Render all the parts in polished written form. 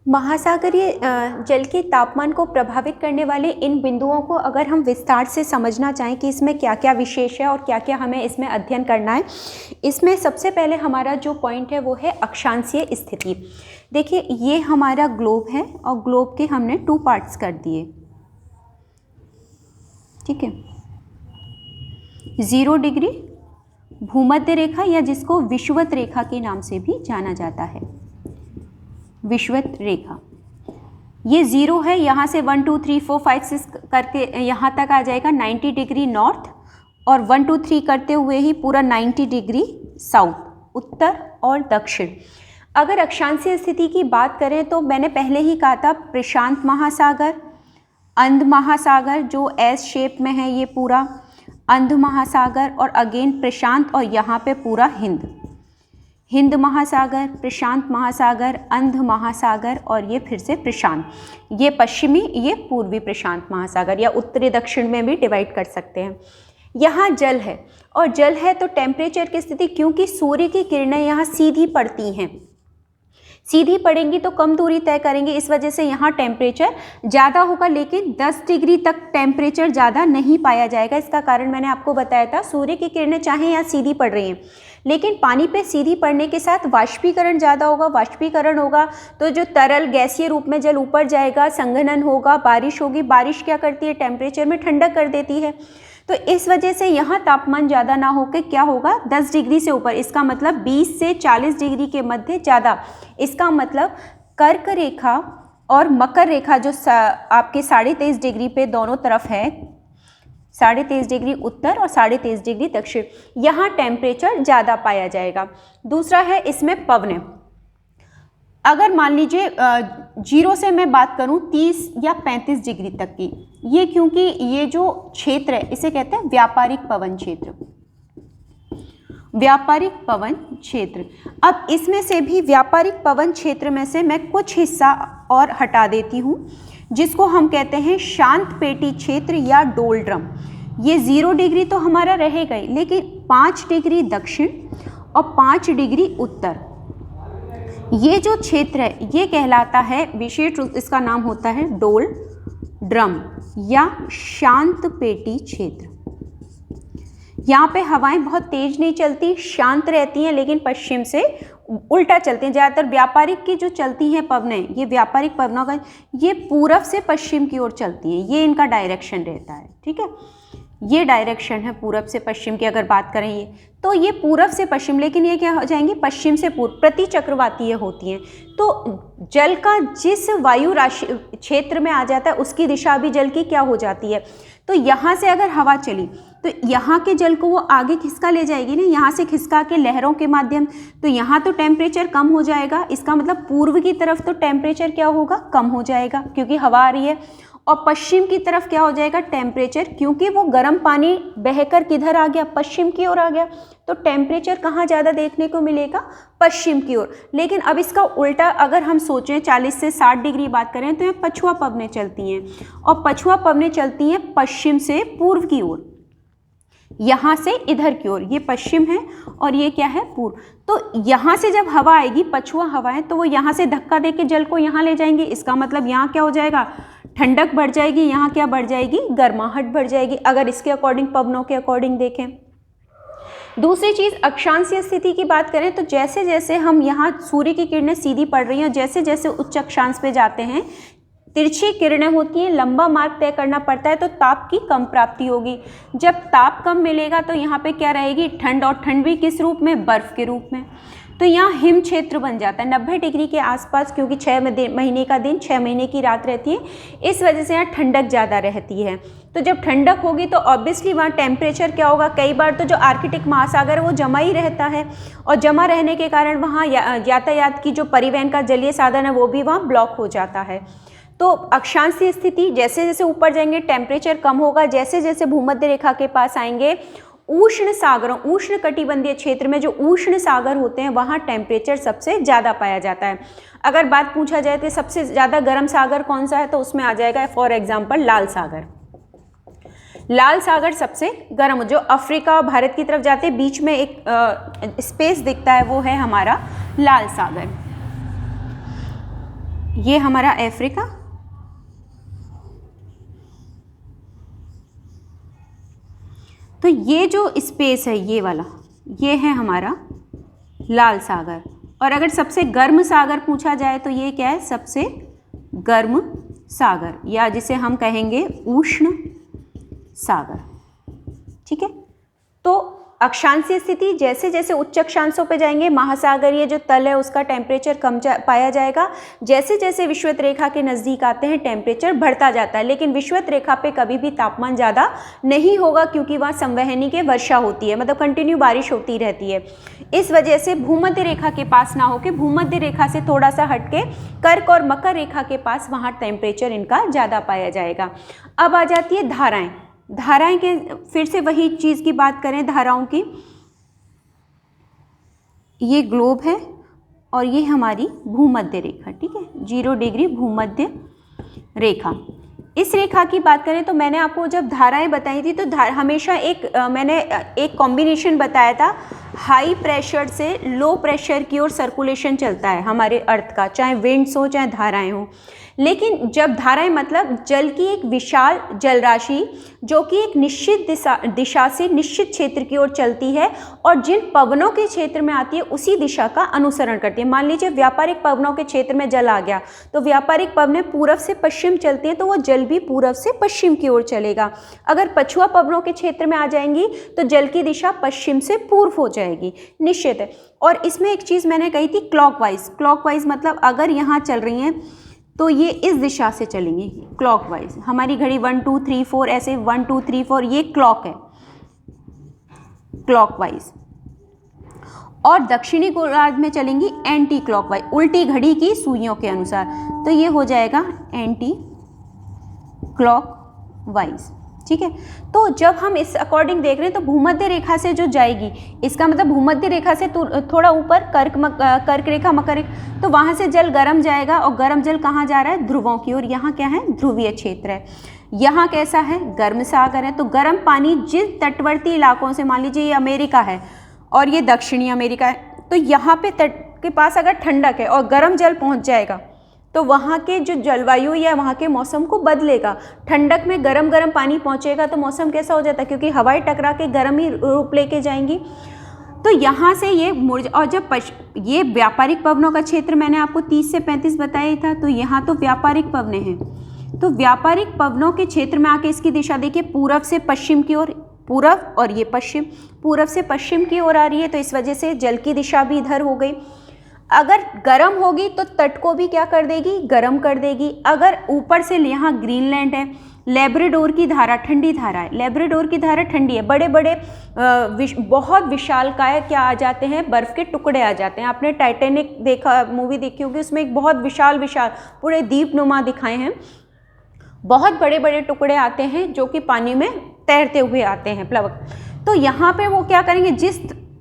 महासागरीय जल के तापमान को प्रभावित करने वाले इन बिंदुओं को अगर हम विस्तार से समझना चाहें कि इसमें क्या क्या विशेष है और क्या क्या हमें इसमें अध्ययन करना है, इसमें सबसे पहले हमारा जो पॉइंट है वो है अक्षांशीय स्थिति। देखिए ये हमारा ग्लोब है और ग्लोब के हमने 2 पार्ट्स कर दिए, ठीक है। 0 डिग्री भूमध्य रेखा या जिसको विषुवत रेखा के नाम से भी जाना जाता है, विषुवत रेखा। ये 0 है, यहाँ से 1 2 3 4 5 6 करके यहाँ तक आ जाएगा 90 डिग्री नॉर्थ, और 1 2 3 करते हुए ही पूरा 90 डिग्री साउथ, उत्तर और दक्षिण। अगर अक्षांशीय स्थिति की बात करें तो मैंने पहले ही कहा था प्रशांत महासागर, अंध महासागर जो एस शेप में है, ये पूरा अंध महासागर, और अगेन प्रशांत, और यहाँ पे पूरा हिंद महासागर, प्रशांत महासागर, अंध महासागर, और ये फिर से प्रशांत। ये पश्चिमी, ये पूर्वी प्रशांत महासागर, या उत्तरी दक्षिण में भी डिवाइड कर सकते हैं। यहाँ जल है, और जल है तो टेम्परेचर की स्थिति, क्योंकि सूर्य की किरणें यहाँ सीधी पड़ती हैं, सीधी पड़ेंगी तो कम दूरी तय करेंगे, इस वजह से यहाँ टेम्परेचर ज़्यादा होगा, लेकिन 10 डिग्री तक टेम्परेचर ज़्यादा नहीं पाया जाएगा। इसका कारण मैंने आपको बताया था, सूर्य की किरणें चाहे यहाँ सीधी पड़ रही हैं, लेकिन पानी पे सीधी पड़ने के साथ वाष्पीकरण ज़्यादा होगा। वाष्पीकरण होगा तो जो तरल गैसीय रूप में जल ऊपर जाएगा, संघनन होगा, बारिश होगी। बारिश क्या करती है, टेम्परेचर में ठंडक कर देती है। तो इस वजह से यहाँ तापमान ज़्यादा ना होकर क्या होगा, 10 डिग्री से ऊपर, इसका मतलब 20 से 40 डिग्री के मध्य ज़्यादा। इसका मतलब कर्क रेखा और मकर रेखा जो आपके 23.5 डिग्री पे दोनों तरफ है, 23.5 डिग्री उत्तर और 23.5 डिग्री दक्षिण, यहाँ टेम्परेचर ज़्यादा पाया जाएगा। दूसरा है इसमें पवनें। अगर मान लीजिए 0 से मैं बात करूं 30 या 35 डिग्री तक की, ये क्योंकि ये जो क्षेत्र है इसे कहते हैं व्यापारिक पवन क्षेत्र, व्यापारिक पवन क्षेत्र। अब इसमें से भी व्यापारिक पवन क्षेत्र में से मैं कुछ हिस्सा और हटा देती हूँ, जिसको हम कहते हैं शांत पेटी क्षेत्र या डोलड्रम। ये 0 डिग्री तो हमारा रहेगा ही, लेकिन 5 डिग्री दक्षिण और 5 डिग्री उत्तर, ये जो क्षेत्र है ये कहलाता है, विशेष इसका नाम होता है डोलड्रम या शांत पेटी क्षेत्र। यहाँ पे हवाएं बहुत तेज नहीं चलती, शांत रहती हैं, लेकिन पश्चिम से उल्टा चलते हैं। ज़्यादातर व्यापारिक की जो चलती हैं पवनें, ये व्यापारिक पवनों का ये पूरब से पश्चिम की ओर चलती हैं, ये इनका डायरेक्शन रहता है, ठीक है। ये डायरेक्शन है पूरब से पश्चिम की अगर बात करें ये, तो ये पूरब से पश्चिम, लेकिन ये क्या हो जाएंगी, पश्चिम से पूर्व, प्रति चक्रवातीय होती हैं। तो जल का जिस वायु राशि क्षेत्र में आ जाता है उसकी दिशा भी जल की क्या हो जाती है। तो यहाँ से अगर हवा चली तो यहाँ के जल को वो आगे खिसका ले जाएगी ना, यहाँ से खिसका के लहरों के माध्यम, तो यहाँ तो टेम्परेचर कम हो जाएगा। इसका मतलब पूर्व की तरफ तो टेम्परेचर क्या होगा, कम हो जाएगा क्योंकि हवा आ रही है, और पश्चिम की तरफ क्या हो जाएगा टेम्परेचर, क्योंकि वो गर्म पानी बहकर किधर आ गया, पश्चिम की ओर आ गया, तो टेम्परेचर कहाँ ज़्यादा देखने को मिलेगा, पश्चिम की ओर। लेकिन अब इसका उल्टा अगर हम सोचें 40 से 60 डिग्री बात करें तो ये पछुआ पवनें चलती हैं, और पछुआ पवनें चलती हैं पश्चिम से पूर्व की ओर, यहाँ से इधर की ओर, ये पश्चिम है और ये क्या है, पूर्व। तो यहाँ से जब हवा आएगी, पछुआ हवाएं, तो वो यहाँ से धक्का दे के जल को यहाँ ले जाएंगे। इसका मतलब यहाँ क्या हो जाएगा, ठंडक बढ़ जाएगी, यहाँ क्या बढ़ जाएगी, गर्माहट बढ़ जाएगी, अगर इसके अकॉर्डिंग, पवनों के अकॉर्डिंग देखें। दूसरी चीज़ अक्षांशीय स्थिति की बात करें तो जैसे जैसे हम यहाँ सूर्य की किरणें सीधी पड़ रही हैं, जैसे जैसे उच्च अक्षांश पे जाते हैं, तिरछी किरणें होती हैं, लंबा मार्ग तय करना पड़ता है, तो ताप की कम प्राप्ति होगी। जब ताप कम मिलेगा तो यहाँ पे क्या रहेगी, ठंड, और ठंड भी किस रूप में, बर्फ के रूप में। तो यहाँ हिम क्षेत्र बन जाता है 90 डिग्री के आसपास, क्योंकि 6 महीने का दिन, 6 महीने की रात रहती है, इस वजह से यहाँ ठंडक ज़्यादा रहती है। तो जब ठंडक होगी तो ऑब्वियसली वहाँ टेम्परेचर क्या होगा, कई बार तो जो आर्कटिक महासागर है वो जमा ही रहता है, और जमा रहने के कारण वहाँ यातायात की जो परिवहन का जलीय साधन है वो भी वहाँ ब्लॉक हो जाता है। तो अक्षांशीय स्थिति, जैसे जैसे ऊपर जाएंगे टेम्परेचर कम होगा, जैसे जैसे भूमध्य रेखा के पास आएंगे, उष्ण सागरों, उष्ण कटिबंधीय क्षेत्र में जो उष्ण सागर होते हैं वहाँ टेम्परेचर सबसे ज़्यादा पाया जाता है। अगर बात पूछा जाए तो सबसे ज़्यादा गर्म सागर कौन सा है, तो उसमें आ जाएगा फॉर एग्जांपल लाल सागर। लाल सागर सबसे गर्म, जो अफ्रीका और भारत की तरफ जाते बीच में एक स्पेस दिखता है वो है हमारा लाल सागर, ये हमारा अफ्रीका, तो ये जो स्पेस है ये वाला, ये है हमारा लाल सागर। और अगर सबसे गर्म सागर पूछा जाए तो ये क्या है, सबसे गर्म सागर, या जिसे हम कहेंगे उष्ण सागर। ठीक है, तो अक्षांशीय स्थिति, जैसे जैसे उच्च अक्षांशों पे जाएंगे महासागरीय जो तल है उसका टेम्परेचर कम पाया जाएगा। जैसे जैसे विषुवत रेखा के नज़दीक आते हैं टेम्परेचर बढ़ता जाता है, लेकिन विषुवत रेखा पे कभी भी तापमान ज़्यादा नहीं होगा क्योंकि वहाँ संवहनी के वर्षा होती है, मतलब कंटिन्यू बारिश होती रहती है। इस वजह से भूमध्य रेखा के पास ना होकर भूमध्य रेखा से थोड़ा सा हटके कर्क और मकर रेखा के पास वहाँ टेम्परेचर इनका ज़्यादा पाया जाएगा। अब आ जाती है धाराएँ। धाराएं के फिर से वही चीज़ की बात करें धाराओं की, ये ग्लोब है और ये हमारी भूमध्य रेखा। ठीक है, 0 डिग्री भूमध्य रेखा। इस रेखा की बात करें तो मैंने आपको जब धाराएं बताई थी तो हमेशा मैंने एक कॉम्बिनेशन बताया था, हाई प्रेशर से लो प्रेशर की ओर सर्कुलेशन चलता है हमारे अर्थ का, चाहे विंड्स हो चाहे धाराएं हो। लेकिन जब धाराएं मतलब जल की एक विशाल जल राशि जो कि एक निश्चित दिशा से निश्चित क्षेत्र की ओर चलती है और जिन पवनों के क्षेत्र में आती है उसी दिशा का अनुसरण करती है। मान लीजिए व्यापारिक पवनों के क्षेत्र में जल आ गया तो व्यापारिक पवनें पूरब से पश्चिम चलती हैं तो वो जल भी पूरब से पश्चिम की ओर चलेगा। अगर पछुआ पवनों के क्षेत्र में आ जाएंगी तो जल की दिशा पश्चिम से पूर्व हो जाएगी, निश्चित है। और इसमें एक चीज़ मैंने कही थी क्लॉकवाइज। क्लॉकवाइज मतलब अगर यहाँ चल रही हैं तो ये इस दिशा से चलेंगे क्लॉकवाइज। हमारी घड़ी 1 2 3 4 ऐसे 1 2 3 4 ये क्लॉक है, क्लॉकवाइज। और दक्षिणी गोलार्ध में चलेंगी एंटी क्लॉकवाइज, उल्टी घड़ी की सुइयों के अनुसार, तो ये हो जाएगा एंटी क्लॉकवाइज। ठीक है, तो जब हम इस अकॉर्डिंग देख रहे हैं तो भूमध्य रेखा से जो जाएगी, इसका मतलब भूमध्य रेखा से थोड़ा ऊपर कर्क रेखा मकर रेखा, तो वहाँ से जल गर्म जाएगा और गर्म जल कहाँ जा रहा है, ध्रुवों की ओर। यहाँ क्या है, ध्रुवीय क्षेत्र है। यहाँ कैसा है, गर्म सागर है। तो गर्म पानी जिन तटवर्ती इलाकों से, मान लीजिए ये अमेरिका है और ये दक्षिणी अमेरिका है, तो यहाँ पे तट के पास अगर ठंडक है और गर्म जल पहुँच जाएगा तो वहाँ के जो जलवायु या वहाँ के मौसम को बदलेगा। ठंडक में गरम गरम पानी पहुँचेगा तो मौसम कैसा हो जाता है, क्योंकि हवाएं टकरा के गर्म ही रूप लेके जाएंगी। तो यहाँ से ये और जब ये व्यापारिक पवनों का क्षेत्र मैंने आपको 30 से 35 बताया था, तो यहाँ तो व्यापारिक पवनें हैं। तो व्यापारिक पवनों के क्षेत्र में आके इसकी दिशा देखिए पूरब से पश्चिम की ओर, पूरब और ये पश्चिम, पूरब से पश्चिम की ओर आ रही है, तो इस वजह से जल की दिशा भी इधर हो गई। अगर गर्म होगी तो तट को भी क्या कर देगी, गर्म कर देगी। अगर ऊपर से यहाँ ग्रीनलैंड है, लेब्राडोर की धारा ठंडी धारा है, लेब्राडोर की धारा ठंडी है, बड़े बड़े बहुत विशालकाय क्या आ जाते हैं, बर्फ़ के टुकड़े आ जाते हैं। आपने टाइटैनिक देखा, मूवी देखी होगी, उसमें एक बहुत विशाल पूरे द्वीपनुमा दिखाए हैं, बहुत बड़े बड़े टुकड़े आते हैं जो कि पानी में तैरते हुए आते हैं, प्लवक। तो यहाँ पे वो क्या करेंगे, जिस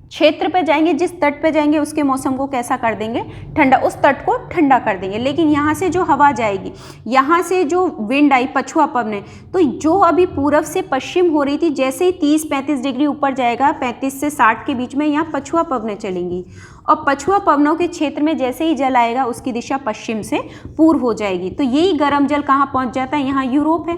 क्षेत्र पे जाएंगे, जिस तट पे जाएंगे उसके मौसम को कैसा कर देंगे, ठंडा, उस तट को ठंडा कर देंगे। लेकिन यहाँ से जो हवा जाएगी, यहाँ से जो विंड आई, पछुआ पवनें, तो जो अभी पूरब से पश्चिम हो रही थी, जैसे ही 30-35 डिग्री ऊपर जाएगा, 35 से 60 के बीच में, यहाँ पछुआ पवनें चलेंगी और पछुआ पवनों के क्षेत्र में जैसे ही जल आएगा उसकी दिशा पश्चिम से पूर्व हो जाएगी। तो यही गर्म जल कहाँ पहुँच जाता है, यहाँ यूरोप है।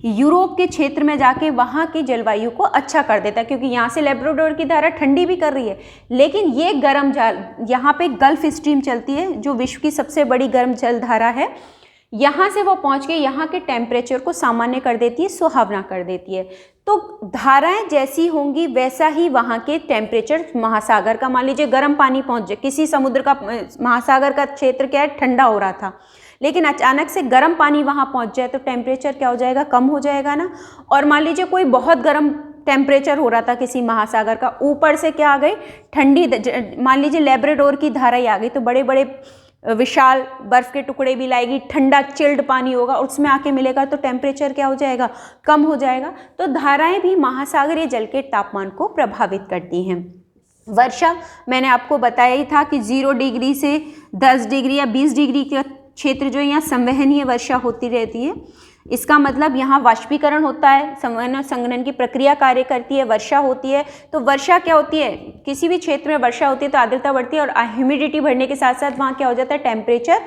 यूरोप के क्षेत्र में जाके वहाँ की जलवायु को अच्छा कर देता है, क्योंकि यहाँ से लेब्राडोर की धारा ठंडी भी कर रही है, लेकिन ये गर्म जल, यहाँ पे गल्फ स्ट्रीम चलती है जो विश्व की सबसे बड़ी गर्म जल धारा है, यहाँ से वो पहुँच के यहाँ के टेम्परेचर को सामान्य कर देती है, सुहावना कर देती है। तो धाराएं जैसी होंगी वैसा ही वहाँ के टेम्परेचर, महासागर का, मान लीजिए गर्म पानी पहुँच जाए, किसी समुद्र का, महासागर का क्षेत्र क्या है, ठंडा हो रहा था, लेकिन अचानक से गर्म पानी वहाँ पहुँच जाए तो टेम्परेचर क्या हो जाएगा, कम हो जाएगा ना। और मान लीजिए कोई बहुत गर्म टेम्परेचर हो रहा था किसी महासागर का, ऊपर से क्या आ गई, ठंडी, मान लीजिए लेब्राडोर की धारा ही आ गई, तो बड़े बड़े विशाल बर्फ़ के टुकड़े भी लाएगी, ठंडा चिल्ड पानी होगा, उसमें आके मिलेगा तो टेम्परेचर क्या हो जाएगा, कम हो जाएगा। तो धाराएं भी महासागरीय जल के तापमान को प्रभावित करती हैं। वर्षा मैंने आपको बताया ही था कि 0 डिग्री से 10 डिग्री या 20 डिग्री का क्षेत्र जो यहाँ संवहनीय वर्षा होती रहती है। इसका मतलब यहाँ वाष्पीकरण होता है, संघनन की प्रक्रिया कार्य करती है, वर्षा होती है। तो वर्षा क्या होती है, किसी भी क्षेत्र में वर्षा होती है तो आर्द्रता बढ़ती है और ह्यूमिडिटी बढ़ने के साथ साथ वहाँ क्या हो जाता है, टेम्परेचर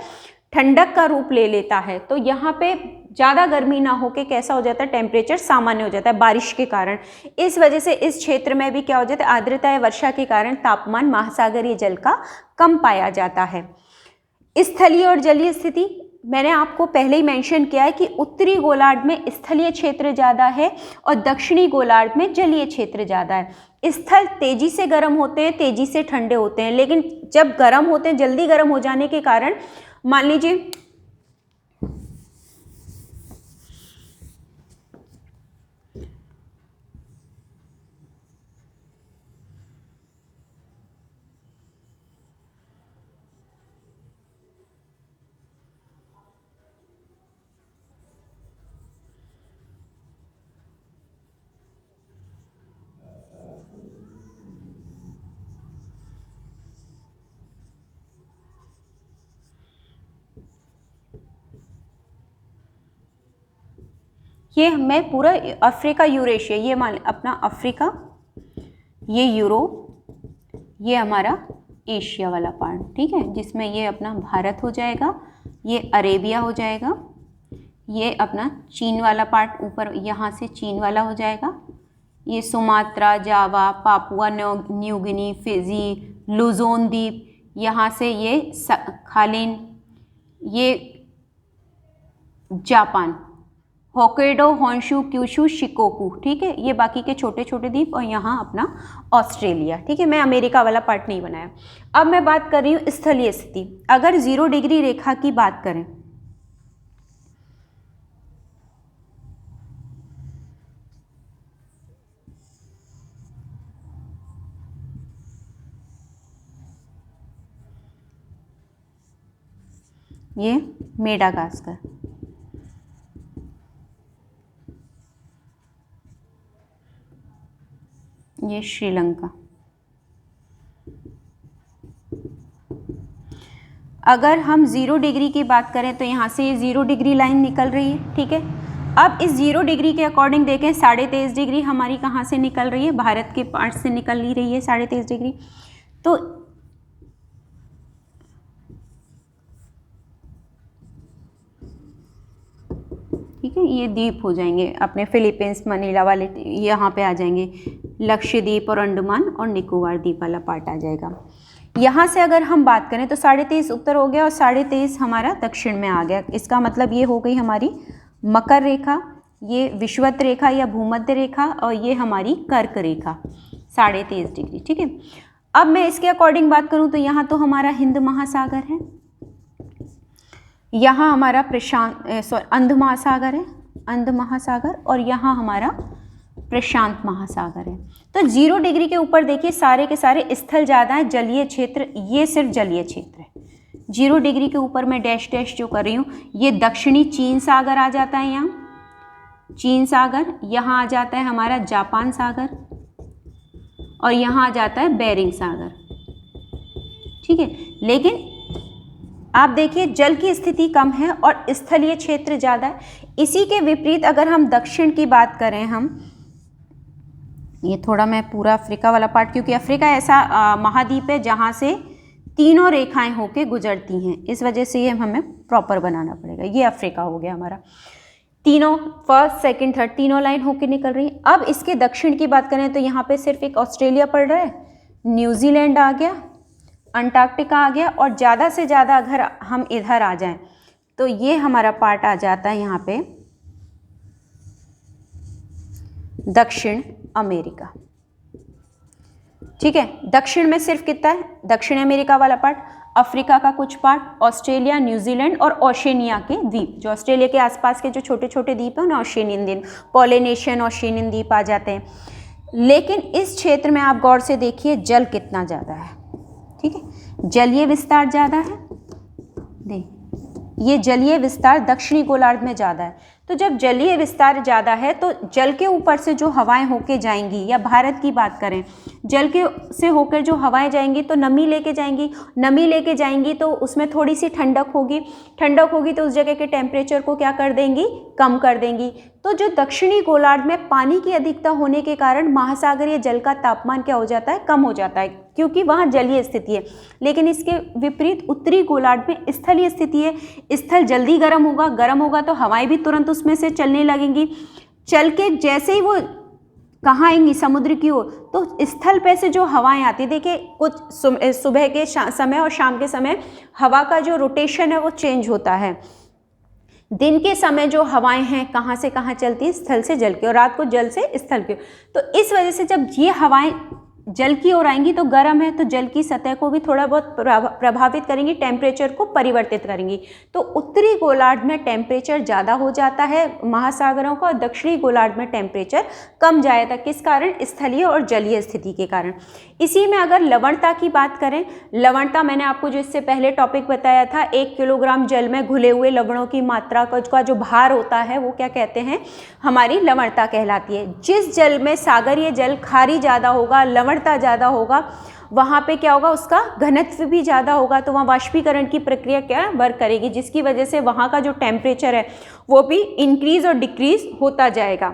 ठंडक का रूप ले लेता है। तो यहाँ पे ज़्यादा गर्मी ना होके कैसा हो जाता है, टेम्परेचर सामान्य हो जाता है बारिश के कारण। इस वजह से इस क्षेत्र में भी क्या हो जाता है, आर्द्रता या वर्षा के कारण तापमान महासागरीय जल का कम पाया जाता है। स्थलीय और जलीय स्थिति मैंने आपको पहले ही मेंशन किया है कि उत्तरी गोलार्ध में स्थलीय क्षेत्र ज़्यादा है और दक्षिणी गोलार्ध में जलीय क्षेत्र ज़्यादा है। स्थल तेजी से गर्म होते हैं, तेजी से ठंडे होते हैं, लेकिन जब गर्म होते हैं, जल्दी गर्म हो जाने के कारण मान लीजिए ये मैं पूरा अफ्रीका यूरेशिया, ये मान अपना अफ्रीका, ये यूरोप, ये हमारा एशिया वाला पार्ट, ठीक है, जिसमें ये अपना भारत हो जाएगा, ये अरेबिया हो जाएगा, ये अपना चीन वाला पार्ट ऊपर यहाँ से चीन वाला हो जाएगा, ये Sumatra, Java, Papua New Guinea, Fiji, Luzon द्वीप, यहाँ से ये खालिन, ये Japan, Hokkaido, Honshu, Kyushu, Shikoku, ठीक है, ये बाकी के छोटे छोटे द्वीप, और यहाँ अपना ऑस्ट्रेलिया, ठीक है। मैं अमेरिका वाला पार्ट नहीं बनाया। अब मैं बात कर रही हूँ स्थलीय स्थिति। अगर 0 डिग्री रेखा की बात करें, ये मेडागास्कर, ये श्रीलंका। अगर हम 0 डिग्री की बात करें तो यहाँ से ये 0 डिग्री लाइन निकल रही है, ठीक है। अब इस 0 डिग्री के अकॉर्डिंग देखें, 23.5 डिग्री हमारी कहाँ से निकल रही है, भारत के पार्ट से निकल ही रही है 23.5 डिग्री। तो ठीक है, ये द्वीप हो जाएंगे अपने फिलीपींस, मनीला वाले यहाँ पे आ जाएंगे, लक्षद्वीप और अंडमान और निकोबार द्वीप वाला पार्ट आ जाएगा। यहाँ से अगर हम बात करें तो 23.5 उत्तर हो गया और 23.5 हमारा दक्षिण में आ गया। इसका मतलब ये हो गई हमारी मकर रेखा, ये विषुवत रेखा या भूमध्य रेखा, और ये हमारी कर्क रेखा 23.5 डिग्री, ठीक है। अब मैं इसके अकॉर्डिंग बात करूँ तो यहाँ तो हमारा हिंद महासागर है, यहाँ हमारा अंध महासागर है, अंध महासागर, और यहाँ हमारा प्रशांत महासागर है। तो 0 डिग्री के ऊपर देखिए सारे के सारे स्थल ज़्यादा है, जलीय क्षेत्र, ये सिर्फ जलीय क्षेत्र है। 0 डिग्री के ऊपर मैं डैश डैश जो कर रही हूँ, ये दक्षिणी चीन सागर आ जाता है, यहाँ चीन सागर, यहाँ आ जाता है हमारा जापान सागर, और यहाँ आ जाता है बेरिंग सागर, ठीक है। लेकिन आप देखिए जल की स्थिति कम है और स्थलीय क्षेत्र ज़्यादा है। इसी के विपरीत अगर हम दक्षिण की बात करें, हम ये थोड़ा मैं पूरा अफ्रीका वाला पार्ट, क्योंकि अफ्रीका ऐसा महाद्वीप है जहाँ से तीनों रेखाएं होके गुजरती हैं, इस वजह से ये हमें प्रॉपर बनाना पड़ेगा। ये अफ्रीका हो गया हमारा, तीनों फर्स्ट सेकंड थर्ड तीनों लाइन होके निकल रही है। अब इसके दक्षिण की बात करें तो यहाँ पे सिर्फ एक ऑस्ट्रेलिया पड़ रहा है, न्यूजीलैंड आ गया, अंटार्कटिका आ गया, और ज़्यादा से ज़्यादा अगर हम इधर आ जाएं तो ये हमारा पार्ट आ जाता है यहाँ पे दक्षिण अमेरिका, ठीक है। दक्षिण में सिर्फ कितना है, दक्षिण अमेरिका वाला पार्ट, अफ्रीका का कुछ पार्ट, ऑस्ट्रेलिया, न्यूजीलैंड और ओशनिया के द्वीप, जो ऑस्ट्रेलिया के आसपास के जो छोटे छोटे द्वीप हैं उन्हें ओशनियन द्वीप, पॉलिनेशियन ओशनियन द्वीप आ जाते हैं। लेकिन इस क्षेत्र में आप गौर से देखिए जल कितना ज़्यादा है, ठीक है, जलीय विस्तार ज़्यादा है। देख, ये जलीय विस्तार दक्षिणी गोलार्ध में ज़्यादा है। तो जब जलीय विस्तार ज़्यादा है तो जल के ऊपर से जो हवाएं होके जाएंगी, या भारत की बात करें, जल के से होकर जो हवाएं जाएंगी तो नमी लेके जाएंगी तो उसमें थोड़ी सी ठंडक होगी तो उस जगह के टेम्परेचर को क्या कर देंगी, कम कर देंगी। तो जो दक्षिणी गोलार्ध में पानी की अधिकता होने के कारण महासागरीय जल का तापमान क्या हो जाता है, कम हो जाता है, क्योंकि वहाँ जलीय स्थिति है। लेकिन इसके विपरीत उत्तरी गोलार्ध में स्थलीय स्थिति है, स्थल जल्दी गर्म होगा तो हवाएं भी तुरंत उसमें से चलने लगेंगी। चल के जैसे ही वो कहाँ आएंगी, समुद्र की ओर, तो स्थल पे से जो हवाएं आती, देखिए कुछ सुबह के समय और शाम के समय हवा का जो रोटेशन है वो चेंज होता है। दिन के समय जो हवाएं हैं कहाँ से कहाँ चलती हैं, स्थल से जल की, और रात को जल से स्थल की। तो इस वजह से जब ये हवाएं जल की ओर आएंगी तो गर्म है, तो जल की सतह को भी थोड़ा बहुत प्रभावित करेंगी, टेम्परेचर को परिवर्तित करेंगी। तो उत्तरी गोलार्ध में टेम्परेचर ज़्यादा हो जाता है महासागरों का, और दक्षिणी गोलार्ध में टेम्परेचर कम जाता है। किस कारण? स्थलीय और जलीय स्थिति के कारण। इसी में अगर लवणता की बात करें, लवणता मैंने आपको जो इससे पहले टॉपिक बताया था, 1 किलोग्राम जल में घुले हुए लवणों की मात्रा का जो भार होता है वो क्या कहते हैं, हमारी लवणता कहलाती है। जिस जल में सागरीय जल खारी ज़्यादा होगा, लवणता ज़्यादा होगा, वहाँ पे क्या होगा, उसका घनत्व भी ज़्यादा होगा, तो वहाँ वाष्पीकरण की प्रक्रिया क्या वर्क करेगी, जिसकी वजह से वहाँ का जो टेम्परेचर है वो भी इंक्रीज और डिक्रीज होता जाएगा।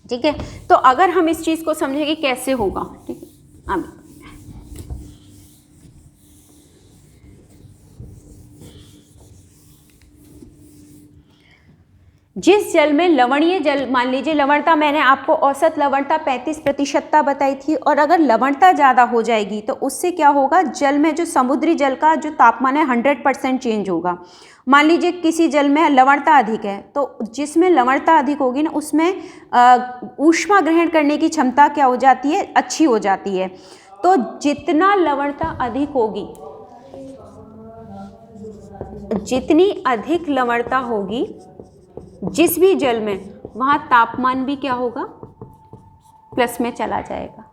ठीक है, तो अगर हम इस चीज़ को समझें कि कैसे होगा, ठीक है, अब जिस जल में लवणीय जल, मान लीजिए लवणता मैंने आपको औसत लवणता 35% बताई थी, और अगर लवणता ज़्यादा हो जाएगी तो उससे क्या होगा, जल में जो समुद्री जल का जो तापमान है 100% चेंज होगा। मान लीजिए किसी जल में लवणता अधिक है, तो जिसमें लवणता अधिक होगी ना उसमें ऊष्मा ग्रहण करने की क्षमता क्या हो जाती है, अच्छी हो जाती है। तो जितना लवणता अधिक होगी, जितनी अधिक लवणता होगी जिस भी जल में, वहाँ तापमान भी क्या होगा, प्लस में चला जाएगा।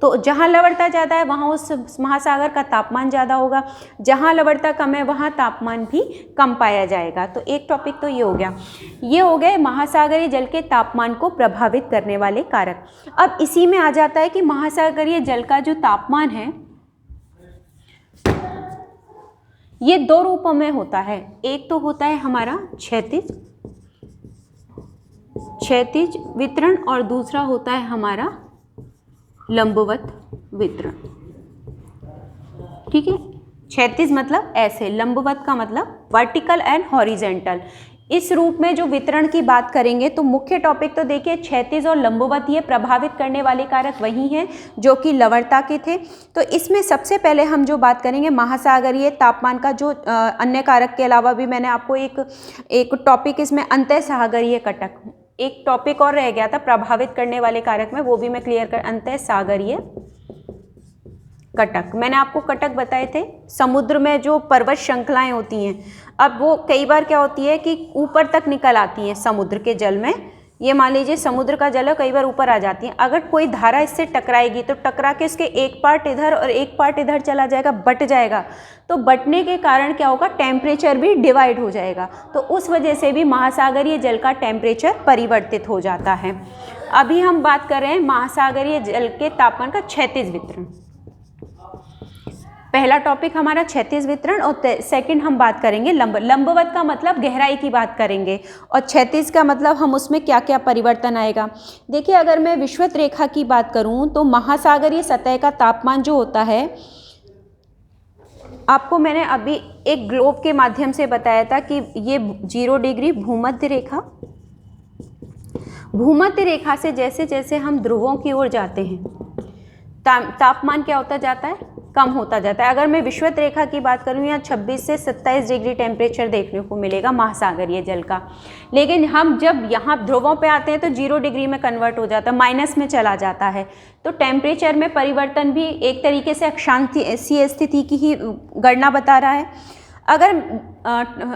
तो जहाँ लवणता ज़्यादा है वहाँ उस महासागर का तापमान ज़्यादा होगा, जहाँ लवणता कम है वहाँ तापमान भी कम पाया जाएगा। तो एक टॉपिक तो ये हो गया, ये हो गए महासागरीय जल के तापमान को प्रभावित करने वाले कारक। अब इसी में आ जाता है कि महासागरीय जल का जो तापमान है ये 2 रूपों में होता है। एक तो होता है हमारा क्षैतिज वितरण, और दूसरा होता है हमारा लंबवत वितरण। ठीक है, क्षैतिज मतलब ऐसे, लंबवत का मतलब वर्टिकल एंड हॉरिजेंटल। इस रूप में जो वितरण की बात करेंगे तो मुख्य टॉपिक तो देखिए क्षैतिज और लंबवत, ये प्रभावित करने वाले कारक वही हैं जो कि लवणता के थे। तो इसमें सबसे पहले हम जो बात करेंगे महासागरीय तापमान का, जो अन्य कारक के अलावा भी मैंने आपको एक टॉपिक इसमें अंतःसागरीय कटक, एक टॉपिक और रह गया था प्रभावित करने वाले कारक में, वो भी मैं क्लियर कर, अंतःसागरीय कटक। मैंने आपको कटक बताए थे, समुद्र में जो पर्वत श्रृंखलाएं होती हैं, अब वो कई बार क्या होती है कि ऊपर तक निकल आती हैं समुद्र के जल में। ये मान लीजिए समुद्र का जल है, कई बार ऊपर आ जाती हैं। अगर कोई धारा इससे टकराएगी तो टकरा के इसके एक पार्ट इधर और एक पार्ट इधर चला जाएगा, बट जाएगा। तो बटने के कारण क्या होगा, टेम्परेचर भी डिवाइड हो जाएगा। तो उस वजह से भी महासागरीय जल का टेम्परेचर परिवर्तित हो जाता है। अभी हम बात कर रहे हैं महासागरीय जल के तापमान का क्षैतिज वितरण। पहला टॉपिक हमारा क्षैतिज वितरण, और सेकंड हम बात करेंगे लंबवत का मतलब गहराई की बात करेंगे, और क्षैतिज का मतलब हम उसमें क्या क्या परिवर्तन आएगा। देखिए अगर मैं विषुवत रेखा की बात करूं तो महासागरीय सतह का तापमान जो होता है, आपको मैंने अभी एक ग्लोब के माध्यम से बताया था कि ये 0 डिग्री भूमध्य रेखा, भूमध्य रेखा से जैसे जैसे हम ध्रुवों की ओर जाते हैं तापमान क्या होता जाता है, कम होता जाता है। अगर मैं विषुवत रेखा की बात करूँ, यहाँ 26 से 27 डिग्री टेम्परेचर देखने को मिलेगा महासागरीय जल का। लेकिन हम जब यहाँ ध्रुवों पे आते हैं तो 0 डिग्री में कन्वर्ट हो जाता है, माइनस में चला जाता है। तो टेम्परेचर में परिवर्तन भी एक तरीके से अक्षांशीय स्थिति की ही गणना बता रहा है। अगर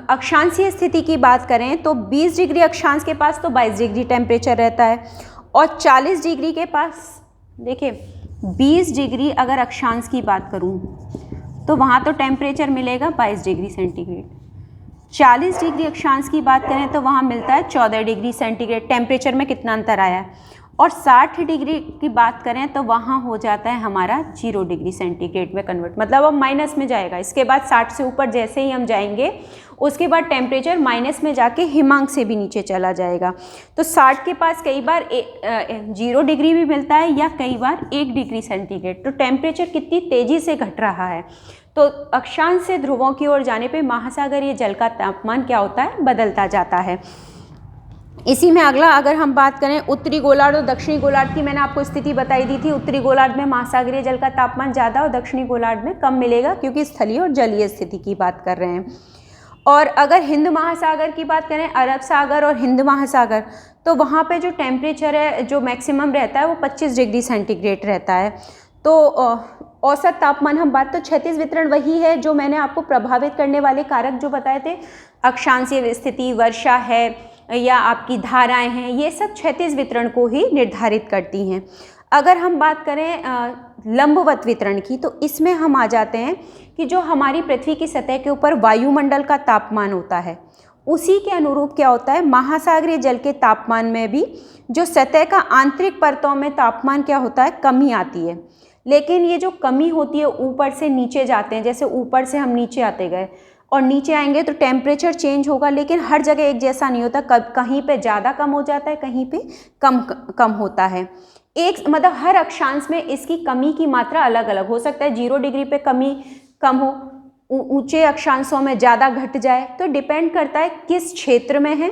अक्षांशीय स्थिति की बात करें तो 20 डिग्री अक्षांश के पास तो 22 डिग्री टेम्परेचर रहता है, और 40 डिग्री के पास, देखिए 20 डिग्री अगर अक्षांश की बात करूं तो वहाँ तो टेम्परेचर मिलेगा 22 डिग्री सेंटीग्रेड। 40 डिग्री अक्षांश की बात करें तो वहाँ मिलता है 14 डिग्री सेंटीग्रेड, टेम्परेचर में कितना अंतर आया है। और 60 डिग्री की बात करें तो वहाँ हो जाता है हमारा 0 डिग्री सेंटीग्रेड में कन्वर्ट, मतलब अब माइनस में जाएगा। इसके बाद 60 से ऊपर जैसे ही हम जाएंगे उसके बाद टेम्परेचर माइनस में जाके हिमांक से भी नीचे चला जाएगा। तो 60 के पास कई बार 0 डिग्री भी मिलता है या कई बार 1 डिग्री सेंटीग्रेड। तो टेम्परेचर कितनी तेज़ी से घट रहा है। तो अक्षांश से ध्रुवों की ओर जाने पे महासागरीय जल का तापमान क्या होता है, बदलता जाता है। इसी में अगला अगर हम बात करें उत्तरी गोलार्ध और दक्षिणी गोलार्ध की, मैंने आपको स्थिति बताई दी थी। उत्तरी गोलार्ध में महासागरीय जल का तापमान ज़्यादा और दक्षिणी गोलार्ध में कम मिलेगा, क्योंकि स्थलीय और जलीय स्थिति की बात कर रहे हैं। और अगर हिंद महासागर की बात करें, अरब सागर और हिंद महासागर, तो वहाँ पे जो टेम्परेचर है जो मैक्सिमम रहता है वो 25 डिग्री सेंटीग्रेड रहता है। तो औसत तापमान हम बात, तो क्षैतिज वितरण वही है जो मैंने आपको प्रभावित करने वाले कारक जो बताए थे, अक्षांशीय स्थिति, वर्षा है या आपकी धाराएं हैं, ये सब क्षैतिज वितरण को ही निर्धारित करती हैं। अगर हम बात करें लंबवत वितरण की, तो इसमें हम आ जाते हैं कि जो हमारी पृथ्वी की सतह के ऊपर वायुमंडल का तापमान होता है उसी के अनुरूप क्या होता है, महासागरीय जल के तापमान में भी जो सतह का आंतरिक परतों में तापमान क्या होता है, कमी आती है। लेकिन ये जो कमी होती है ऊपर से नीचे जाते हैं, जैसे ऊपर से हम नीचे आते गए और नीचे आएंगे तो टेम्परेचर चेंज होगा, लेकिन हर जगह एक जैसा नहीं होता, कहीं पे ज़्यादा कम हो जाता है, कहीं पे कम होता है। एक मतलब हर अक्षांश में इसकी कमी की मात्रा अलग अलग हो सकता है। 0 डिग्री पे कमी कम हो, ऊंचे अक्षांशों में ज़्यादा घट जाए, तो डिपेंड करता है किस क्षेत्र में है,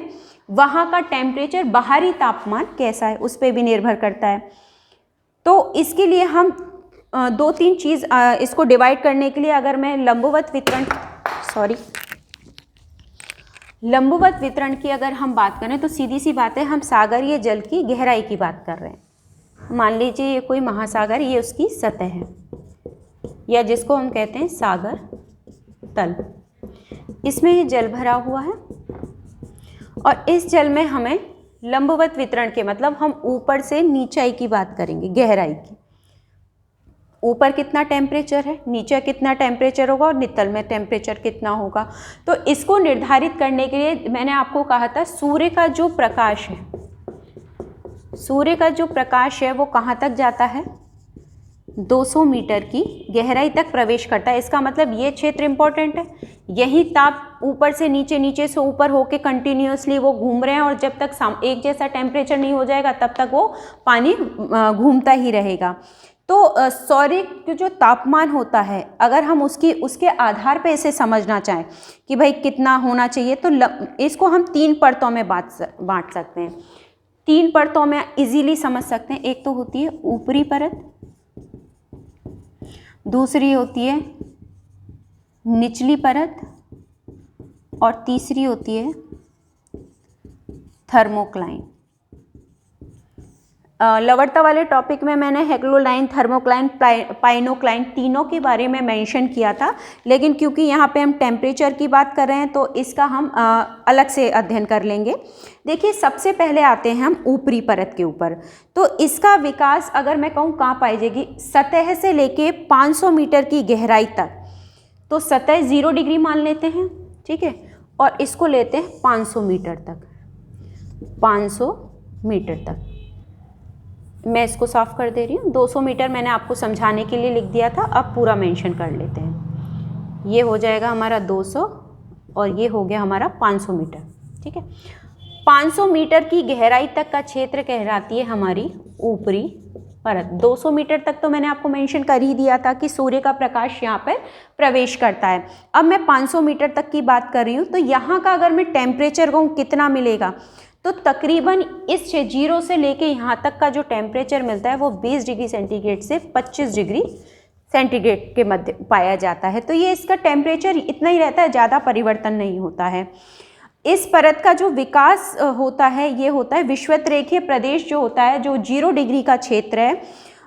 वहाँ का टेम्परेचर, बाहरी तापमान कैसा है, उस पर भी निर्भर करता है। तो इसके लिए हम 2-3 चीज़ इसको डिवाइड करने के लिए, अगर मैं लंबवत वितरण की अगर हम बात करें तो सीधी सी बात है, हम सागरीय जल की गहराई की बात कर रहे हैं। मान लीजिए ये कोई महासागर, ये उसकी सतह है या जिसको हम कहते हैं सागर तल, इसमें ये जल भरा हुआ है और इस जल में हमें लंबवत वितरण के मतलब हम ऊपर से नीचाई की बात करेंगे, गहराई की। ऊपर कितना टेम्परेचर है, नीचे कितना टेम्परेचर होगा और नितल में टेम्परेचर कितना होगा। तो इसको निर्धारित करने के लिए मैंने आपको कहा था सूर्य का जो प्रकाश है वो कहाँ तक जाता है, 200 मीटर की गहराई तक प्रवेश करता है। इसका मतलब ये क्षेत्र इंपॉर्टेंट है, यही ताप ऊपर से नीचे, नीचे से ऊपर होके कंटिन्यूसली वो घूम रहे हैं और जब तक एक जैसा टेम्परेचर नहीं हो जाएगा तब तक वो पानी घूमता ही रहेगा। तो सौर्य के जो तापमान होता है, अगर हम उसके आधार पे इसे समझना चाहें कि भाई कितना होना चाहिए, तो इसको हम 3 परतों में बांट सकते हैं। 3 परतों में इजीली समझ सकते हैं। एक तो होती है ऊपरी परत, दूसरी होती है निचली परत और तीसरी होती है थर्मोक्लाइन। लवणता वाले टॉपिक में मैंने हेक्लोलाइन, थर्मोक्लाइन, पाइनोक्लाइन तीनों के बारे में मेंशन किया था, लेकिन क्योंकि यहाँ पे हम टेम्परेचर की बात कर रहे हैं तो इसका हम अलग से अध्ययन कर लेंगे। देखिए, सबसे पहले आते हैं हम ऊपरी परत के ऊपर। तो इसका विकास अगर मैं कहूँ कहाँ पाई जाएगी, सतह से लेके 500 मीटर की गहराई तक। तो सतह 0 डिग्री मान लेते हैं, ठीक है, और इसको लेते हैं 500 मीटर तक। 500 मीटर तक मैं इसको साफ कर दे रही हूँ। 200 मीटर मैंने आपको समझाने के लिए लिख दिया था, अब पूरा मेंशन कर लेते हैं। ये हो जाएगा हमारा 200 और ये हो गया हमारा 500 मीटर, ठीक है। 500 मीटर की गहराई तक का क्षेत्र कहलाती है हमारी ऊपरी परत। 200 मीटर तक तो मैंने आपको मेंशन कर ही दिया था कि सूर्य का प्रकाश यहाँ पर प्रवेश करता है। अब मैं 500 मीटर तक की बात कर रही हूँ, तो यहाँ का अगर मैं टेम्परेचर कहूँ कितना मिलेगा, तो तकरीबन इस 0 से लेके यहाँ तक का जो टेम्परेचर मिलता है वो 20 डिग्री सेंटीग्रेड से 25 डिग्री सेंटीग्रेड के मध्य पाया जाता है। तो ये इसका टेम्परेचर इतना ही रहता है, ज़्यादा परिवर्तन नहीं होता है। इस परत का जो विकास होता है ये होता है विषुवतरेखीय प्रदेश जो होता है, जो 0 डिग्री का क्षेत्र है,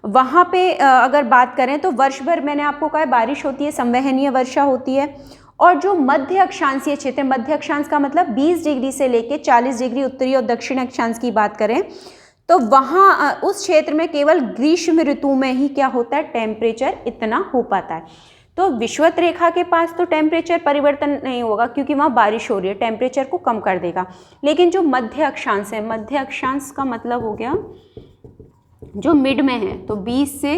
वहाँ पे अगर बात करें तो वर्ष भर मैंने आपको कहा बारिश होती है, संवहनीय वर्षा होती है। और जो मध्य अक्षांशीय क्षेत्र, मध्य अक्षांश का मतलब 20 डिग्री से लेके 40 डिग्री उत्तरी और दक्षिण अक्षांश की बात करें तो वहाँ उस क्षेत्र में केवल ग्रीष्म ऋतु में ही क्या होता है, टेम्परेचर इतना हो पाता है। तो तो विषुवत रेखा के पास तो टेम्परेचर परिवर्तन नहीं होगा क्योंकि वहाँ बारिश हो रही है, टेम्परेचर को कम कर देगा। लेकिन जो मध्य अक्षांश है, मध्य अक्षांश का मतलब हो गया जो मिड में है, तो 20 से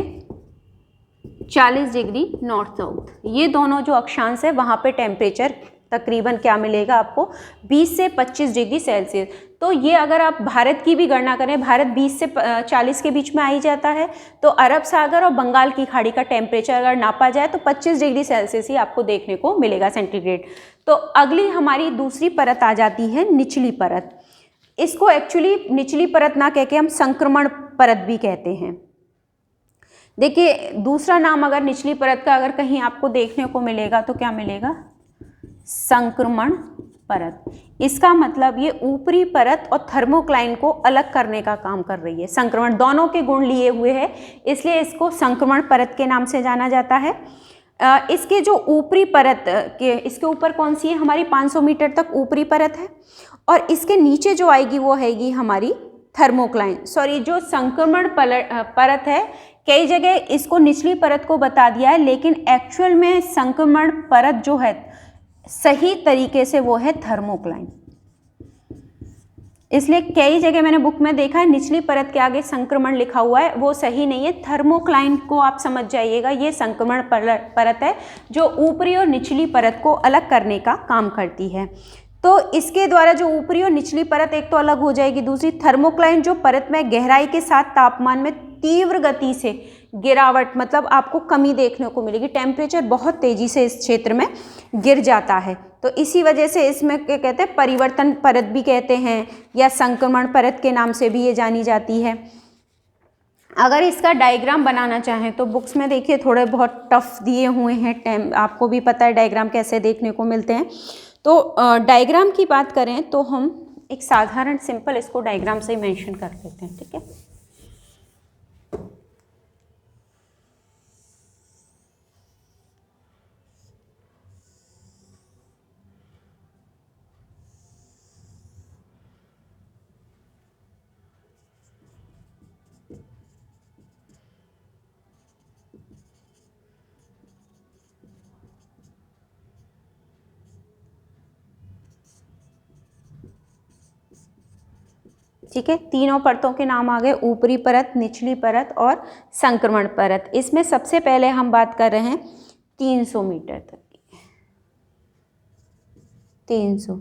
40 डिग्री नॉर्थ साउथ, ये दोनों जो अक्षांश है वहाँ पे टेम्परेचर तकरीबन क्या मिलेगा आपको, 20 से 25 डिग्री सेल्सियस। तो ये अगर आप भारत की भी गणना करें, भारत 20 से 40 के बीच में आ ही जाता है, तो अरब सागर और बंगाल की खाड़ी का टेम्परेचर अगर नापा जाए तो 25 डिग्री सेल्सियस ही आपको देखने को मिलेगा सेंटीग्रेड। तो अगली हमारी दूसरी परत आ जाती है निचली परत। इसको एक्चुअली निचली परत ना कह के हम संक्रमण परत भी कहते हैं। देखिए दूसरा नाम अगर निचली परत का अगर कहीं आपको देखने को मिलेगा तो क्या मिलेगा, संक्रमण परत। इसका मतलब ये ऊपरी परत और थर्मोक्लाइन को अलग करने का काम कर रही है। संक्रमण दोनों के गुण लिए हुए है, इसलिए इसको संक्रमण परत के नाम से जाना जाता है। इसके जो ऊपरी परत के इसके ऊपर कौन सी है, हमारी 500 मीटर तक ऊपरी परत है, और इसके नीचे जो आएगी वो हैगी हमारी थर्मोक्लाइन, सॉरी जो संक्रमण परत है। कई जगह इसको निचली परत को बता दिया है, लेकिन एक्चुअल में संक्रमण परत जो है सही तरीके से वो है थर्मोक्लाइन। इसलिए कई जगह मैंने बुक में देखा है निचली परत के आगे संक्रमण लिखा हुआ है, वो सही नहीं है। थर्मोक्लाइन को आप समझ जाइएगा, ये संक्रमण परत है जो ऊपरी और निचली परत को अलग करने का काम करती है। तो इसके द्वारा जो ऊपरी और निचली परत एक तो अलग हो जाएगी, दूसरी थर्मोक्लाइन जो परत में गहराई के साथ तापमान में तीव्र गति से गिरावट, मतलब आपको कमी देखने को मिलेगी, टेम्परेचर बहुत तेजी से इस क्षेत्र में गिर जाता है। तो इसी वजह से इसमें क्या कहते हैं, परिवर्तन परत भी कहते हैं, या संक्रमण परत के नाम से भी ये जानी जाती है। अगर इसका डायग्राम बनाना चाहें तो बुक्स में देखिए थोड़े बहुत टफ दिए हुए हैं, आपको भी पता है डायग्राम कैसे देखने को मिलते हैं। तो डायग्राम की बात करें तो हम एक साधारण सिंपल इसको डायग्राम से ही मेंशन कर देते हैं, ठीक है। ठीक है, तीनों परतों के नाम आ गए, ऊपरी परत, निचली परत और संक्रमण परत। इसमें सबसे पहले हम बात कर रहे हैं 300 मीटर तक की, 300,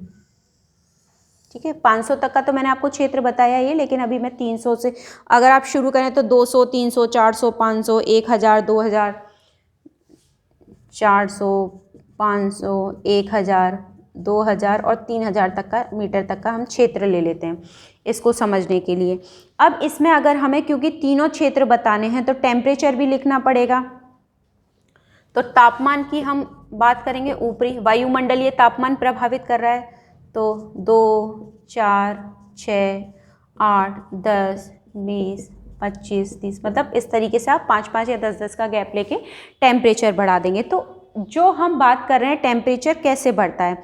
ठीक है। 500 तक का तो मैंने आपको क्षेत्र बताया ये, लेकिन अभी मैं 300 से अगर आप शुरू करें तो 200, 300, 400, 500, 1000, 2000, 400, 500, 1000, 2000 और 3000 तक का मीटर तक का हम क्षेत्र ले लेते हैं इसको समझने के लिए। अब इसमें अगर हमें क्योंकि तीनों क्षेत्र बताने हैं तो टेम्परेचर भी लिखना पड़ेगा। तो तापमान की हम बात करेंगे, ऊपरी वायुमंडलीय तापमान प्रभावित कर रहा है, तो 2, 4, 6, 8, 10, 20, 25, 30, मतलब इस तरीके से आप 5-5 या 10-10 का गैप लेके टेम्परेचर बढ़ा देंगे। तो जो हम बात कर रहे हैं टेम्परेचर कैसे बढ़ता है,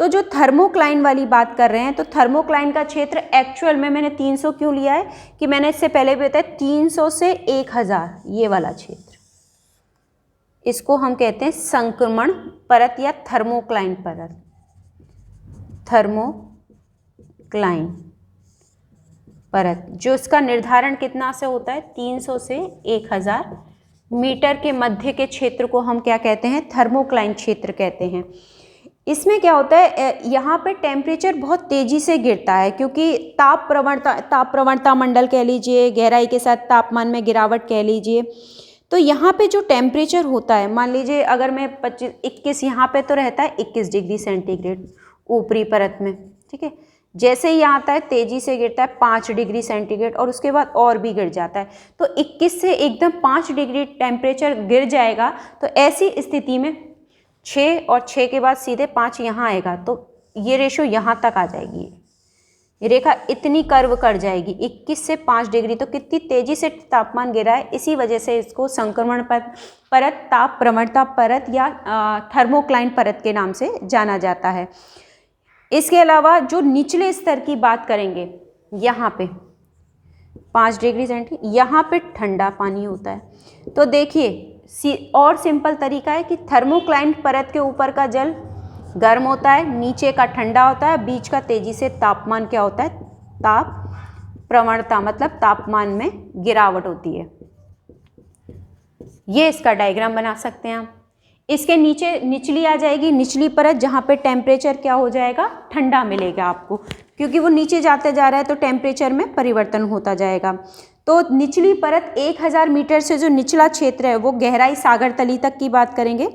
तो जो थर्मोक्लाइन वाली बात कर रहे हैं, तो थर्मोक्लाइन का क्षेत्र एक्चुअल में मैंने 300 क्यों लिया है कि मैंने इससे पहले भी बताया 300 से 1000 ये वाला क्षेत्र, इसको हम कहते हैं संक्रमण परत या थर्मोक्लाइन परत, थर्मोक्लाइन परत, जो इसका निर्धारण कितना से होता है 300 से 1000 मीटर के मध्य के क्षेत्र को हम क्या कहते हैं, थर्मोक्लाइन क्षेत्र कहते हैं। इसमें क्या होता है, यहाँ पे टेम्परेचर बहुत तेज़ी से गिरता है क्योंकि ताप प्रवणता मंडल कह लीजिए, गहराई के साथ तापमान में गिरावट कह लीजिए। तो यहाँ पे जो टेम्परेचर होता है, मान लीजिए अगर मैं 21 यहाँ पे तो रहता है 21 डिग्री सेंटीग्रेड ऊपरी परत में, ठीक है। जैसे ही यहाँ आता है तेज़ी से गिरता है 5 डिग्री सेंटीग्रेड और उसके बाद और भी गिर जाता है। तो 21 से एकदम 5 डिग्री टेम्परेचर गिर जाएगा, तो ऐसी स्थिति में 6 और 6 के बाद सीधे 5 यहाँ आएगा, तो ये रेशो यहाँ तक आ जाएगी, ये रेखा इतनी कर्व कर जाएगी 21 से 5 डिग्री। तो कितनी तेज़ी से तापमान गिरा है, इसी वजह से इसको संक्रमण परत, ताप प्रवणता परत या थर्मोक्लाइन परत के नाम से जाना जाता है। इसके अलावा जो निचले स्तर की बात करेंगे, यहाँ पे 5 डिग्री सेंटीग्रेड, यहाँ पे ठंडा पानी होता है। तो देखिए और सिंपल तरीका है कि थर्मोक्लाइंट परत के ऊपर का जल गर्म होता है, नीचे का ठंडा होता है, बीच का तेजी से तापमान क्या होता है, ताप प्रवणता मतलब तापमान में गिरावट होती है। ये इसका डायग्राम बना सकते हैं हम। इसके नीचे निचली आ जाएगी, निचली परत, जहाँ पे टेम्परेचर क्या हो जाएगा, ठंडा मिलेगा आपको, क्योंकि वो नीचे जाते जा रहा है तो टेम्परेचर में परिवर्तन होता जाएगा। तो निचली परत 1000 मीटर से जो निचला क्षेत्र है वो गहराई सागर तली तक की बात करेंगे।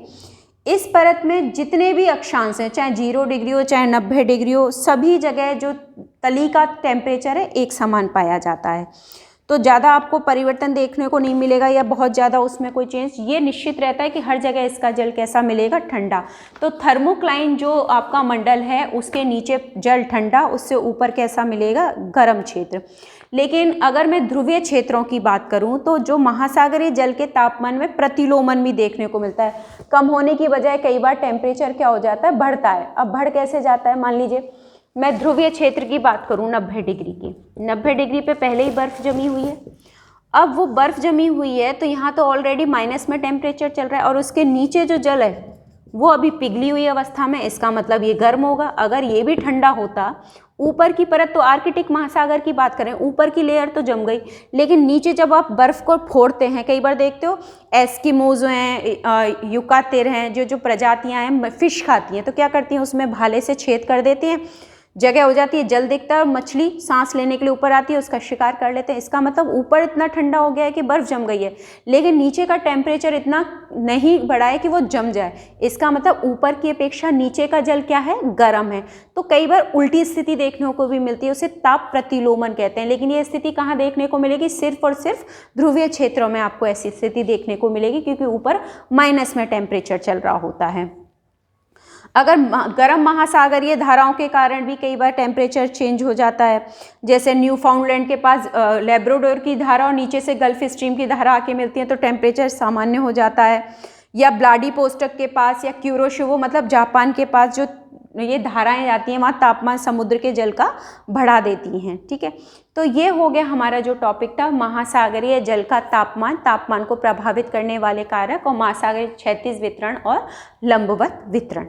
इस परत में जितने भी अक्षांश हैं, चाहे 0 डिग्री हो चाहे 90 डिग्री हो, सभी जगह जो तली का टेम्परेचर है एक समान पाया जाता है। तो ज़्यादा आपको परिवर्तन देखने को नहीं मिलेगा या बहुत ज़्यादा उसमें कोई चेंज, ये निश्चित रहता है कि हर जगह इसका जल कैसा मिलेगा, ठंडा। तो थर्मोक्लाइन जो आपका मंडल है उसके नीचे जल ठंडा, उससे ऊपर कैसा मिलेगा, गर्म क्षेत्र। लेकिन अगर मैं ध्रुवीय क्षेत्रों की बात करूं तो जो महासागरीय जल के तापमान में प्रतिलोमन भी देखने को मिलता है। कम होने की बजाय कई बार टेम्परेचर क्या हो जाता है, बढ़ता है। अब बढ़ कैसे जाता है, मान लीजिए मैं ध्रुवीय क्षेत्र की बात करूं 90 डिग्री की, 90 डिग्री पे पहले ही बर्फ जमी हुई है। अब वो बर्फ जमी हुई है तो यहाँ तो ऑलरेडी माइनस में टेम्परेचर चल रहा है और उसके नीचे जो जल है वो अभी पिघली हुई अवस्था में, इसका मतलब ये गर्म होगा। अगर ये भी ठंडा होता, ऊपर की परत, तो आर्कटिक महासागर की बात करें, ऊपर की लेयर तो जम गई, लेकिन नीचे जब आप बर्फ़ को फोड़ते हैं, कई बार देखते हो एस्किमोज हैं, युकातिर हैं, जो प्रजातियां हैं फिश खाती हैं, तो क्या करती हैं, उसमें भाले से छेद कर देती हैं, जगह हो जाती है, जल दिखता है और मछली सांस लेने के लिए ऊपर आती है, उसका शिकार कर लेते हैं। इसका मतलब ऊपर इतना ठंडा हो गया है कि बर्फ़ जम गई है, लेकिन नीचे का टेम्परेचर इतना नहीं बढ़ा है कि वो जम जाए। इसका मतलब ऊपर की अपेक्षा नीचे का जल क्या है, गर्म है। तो कई बार उल्टी स्थिति देखने को भी मिलती है, उसे ताप प्रतिलोमन कहते हैं। लेकिन ये स्थिति कहाँ देखने को मिलेगी, सिर्फ और सिर्फ ध्रुवीय क्षेत्रों में आपको ऐसी स्थिति देखने को मिलेगी, क्योंकि ऊपर माइनस में टेम्परेचर चल रहा होता है। अगर गर्म महासागरीय धाराओं के कारण भी कई बार टेम्परेचर चेंज हो जाता है, जैसे न्यूफाउंडलैंड के पास लेब्राडोर की धारा और नीचे से गल्फ स्ट्रीम की धारा आके मिलती है तो टेम्परेचर सामान्य हो जाता है। या व्लादिवोस्टोक के पास या क्यूरोशिवो मतलब जापान के पास जो ये धाराएं जाती हैं, वहाँ तापमान समुद्र के जल का बढ़ा देती हैं। ठीक है, तो ये हो गया हमारा जो टॉपिक था, महासागरीय जल का तापमान को प्रभावित करने वाले कारक और महासागरीय क्षैतिज वितरण और लंबवत वितरण।